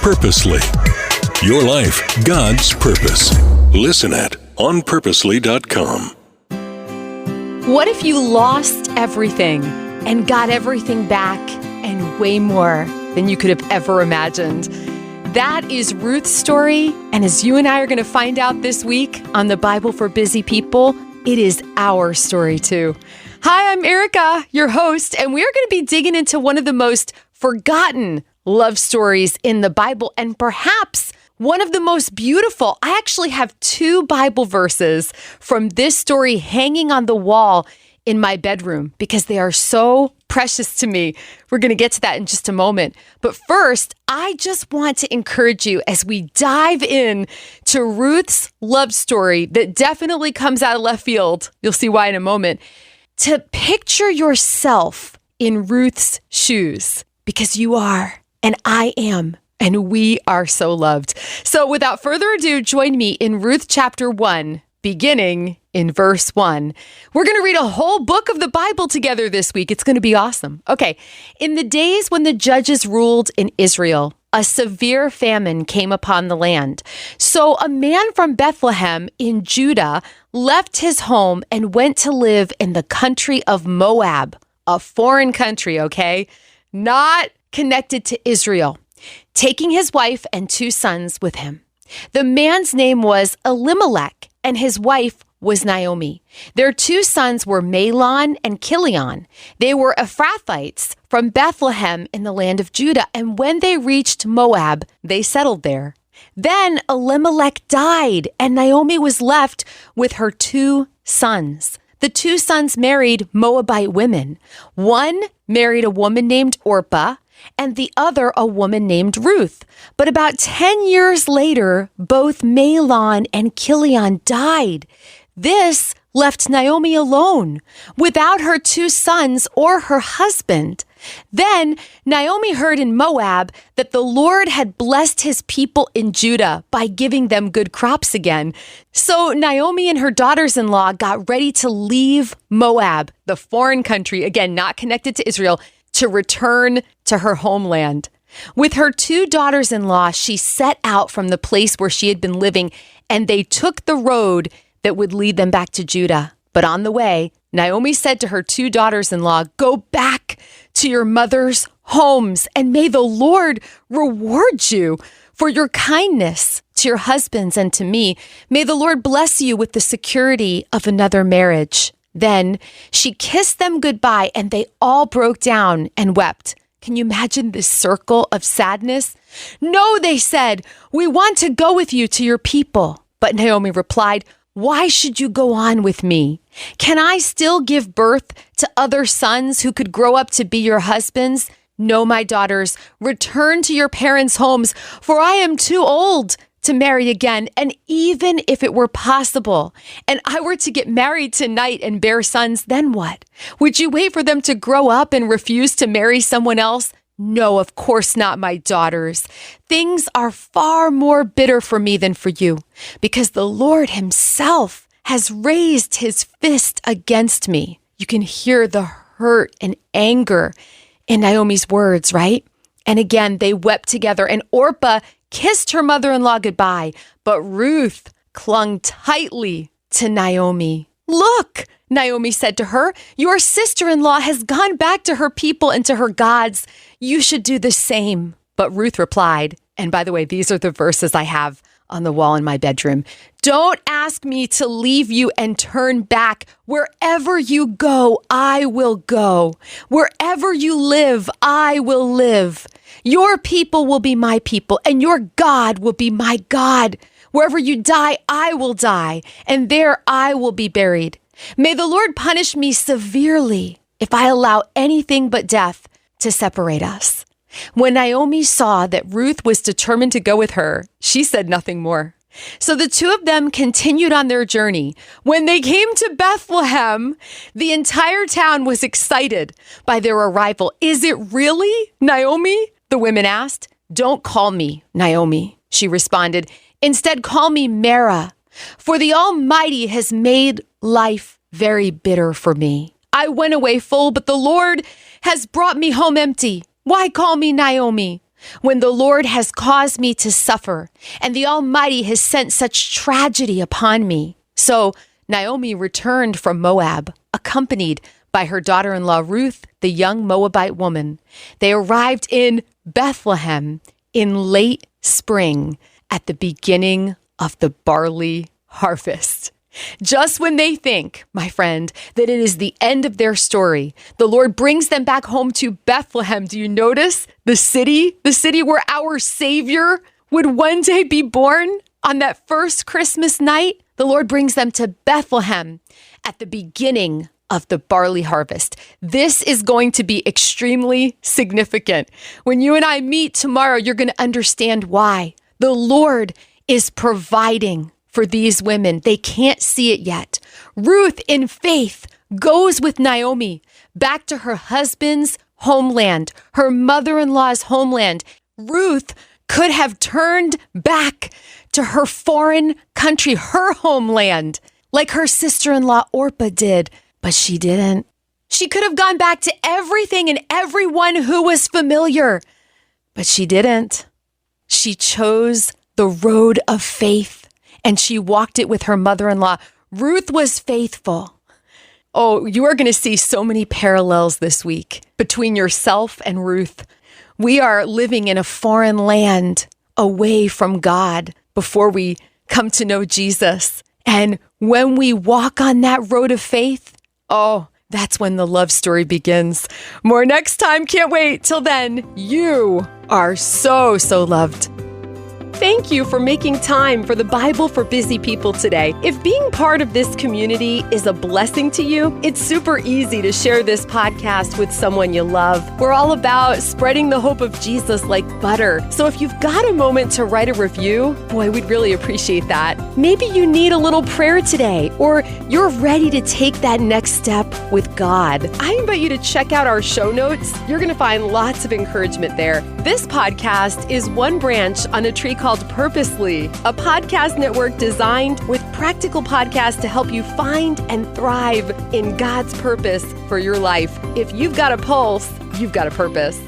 Purposely. Your life, God's purpose. Listen at onpurposely.com. What if you lost everything and got everything back and way more than you could have ever imagined? That is Ruth's story, and as you and I are going to find out this week on the Bible for Busy People, it is our story too. Hi, I'm Erica, your host, and we are going to be digging into one of the most forgotten love stories in the Bible, and perhaps one of the most beautiful. I actually have 2 Bible verses from this story hanging on the wall in my bedroom because they are so precious to me. We're going to get to that in just a moment. But first, I just want to encourage you as we dive in to Ruth's love story that definitely comes out of left field. You'll see why in a moment. To picture yourself in Ruth's shoes because you are, and I am, and we are so loved. So without further ado, join me in Ruth chapter 1, beginning in verse 1. We're going to read a whole book of the Bible together this week. It's going to be awesome. Okay. In the days when the judges ruled in Israel, a severe famine came upon the land. So a man from Bethlehem in Judah left his home and went to live in the country of Moab, a foreign country, okay? Not connected to Israel, taking his wife and 2 sons with him. The man's name was Elimelech, and his wife was Naomi. Their 2 sons were Mahlon and Chilion. They were Ephrathites from Bethlehem in the land of Judah, and when they reached Moab, they settled there. Then Elimelech died, and Naomi was left with her 2 sons. The 2 sons married Moabite women. One married a woman named Orpah, and the other a woman named Ruth. But about 10 years later, both Mahlon and Chilion died. This left Naomi alone, without her 2 sons or her husband. Then Naomi heard in Moab that the Lord had blessed his people in Judah by giving them good crops again. So Naomi and her daughters-in-law got ready to leave Moab, the foreign country, again, not connected to Israel, to return to her homeland. With her 2 daughters-in-law, she set out from the place where she had been living, and they took the road that would lead them back to Judah. But on the way, Naomi said to her 2 daughters-in-law, "Go back to your mother's homes, and may the Lord reward you for your kindness to your husbands and to me. May the Lord bless you with the security of another marriage." Then she kissed them goodbye, and they all broke down and wept. Can you imagine this circle of sadness? "No," they said, "we want to go with you to your people." But Naomi replied, "Why should you go on with me? Can I still give birth to other sons who could grow up to be your husbands? No, my daughters, return to your parents' homes, for I am too old to marry again. And even if it were possible, and I were to get married tonight and bear sons, then what? Would you wait for them to grow up and refuse to marry someone else? No, of course not, my daughters. Things are far more bitter for me than for you, because the Lord himself has raised his fist against me." You can hear the hurt and anger in Naomi's words, right? And again, they wept together, and Orpah kissed her mother-in-law goodbye, but Ruth clung tightly to Naomi. "Look," Naomi said to her, "your sister-in-law has gone back to her people and to her gods. You should do the same." But Ruth replied, and by the way, these are the verses I have on the wall in my bedroom. "Don't ask me to leave you and turn back. Wherever you go, I will go. Wherever you live, I will live. Your people will be my people, and your God will be my God. Wherever you die, I will die, and there I will be buried. May the Lord punish me severely if I allow anything but death to separate us." When Naomi saw that Ruth was determined to go with her, she said nothing more. So the 2 of them continued on their journey. When they came to Bethlehem, the entire town was excited by their arrival. "Is it really Naomi?" the women asked. "Don't call me Naomi," she responded. "Instead, call me Mara, for the Almighty has made life very bitter for me. I went away full, but the Lord has brought me home empty. Why call me Naomi? when the Lord has caused me to suffer, and the Almighty has sent such tragedy upon me." So Naomi returned from Moab, accompanied by her daughter-in-law Ruth, the young Moabite woman. They arrived in Bethlehem in late spring at the beginning of the barley harvest. Just when they think, my friend, that it is the end of their story, the Lord brings them back home to Bethlehem. Do you notice the city where our Savior would one day be born on that first Christmas night? The Lord brings them to Bethlehem at the beginning of the barley harvest. This is going to be extremely significant. When you and I meet tomorrow, you're going to understand why. The Lord is providing for these women. They can't see it yet. Ruth, in faith, goes with Naomi back to her husband's homeland, her mother-in-law's homeland. Ruth could have turned back to her foreign country, her homeland, like her sister-in-law Orpah did, but she didn't. She could have gone back to everything and everyone who was familiar, but she didn't. She chose the road of faith, and she walked it with her mother-in-law. Ruth was faithful. Oh, you are going to see so many parallels this week between yourself and Ruth. We are living in a foreign land away from God before we come to know Jesus. And when we walk on that road of faith, oh, that's when the love story begins. More next time. Can't wait. Till then, you are so, so loved. Thank you for making time for the Bible for Busy People today. If being part of this community is a blessing to you, it's super easy to share this podcast with someone you love. We're all about spreading the hope of Jesus like butter. So if you've got a moment to write a review, boy, we'd really appreciate that. Maybe you need a little prayer today, or you're ready to take that next step with God. I invite you to check out our show notes. You're going to find lots of encouragement there. This podcast is one branch on a tree called Purposely, a podcast network designed with practical podcasts to help you find and thrive in God's purpose for your life. If you've got a pulse, you've got a purpose.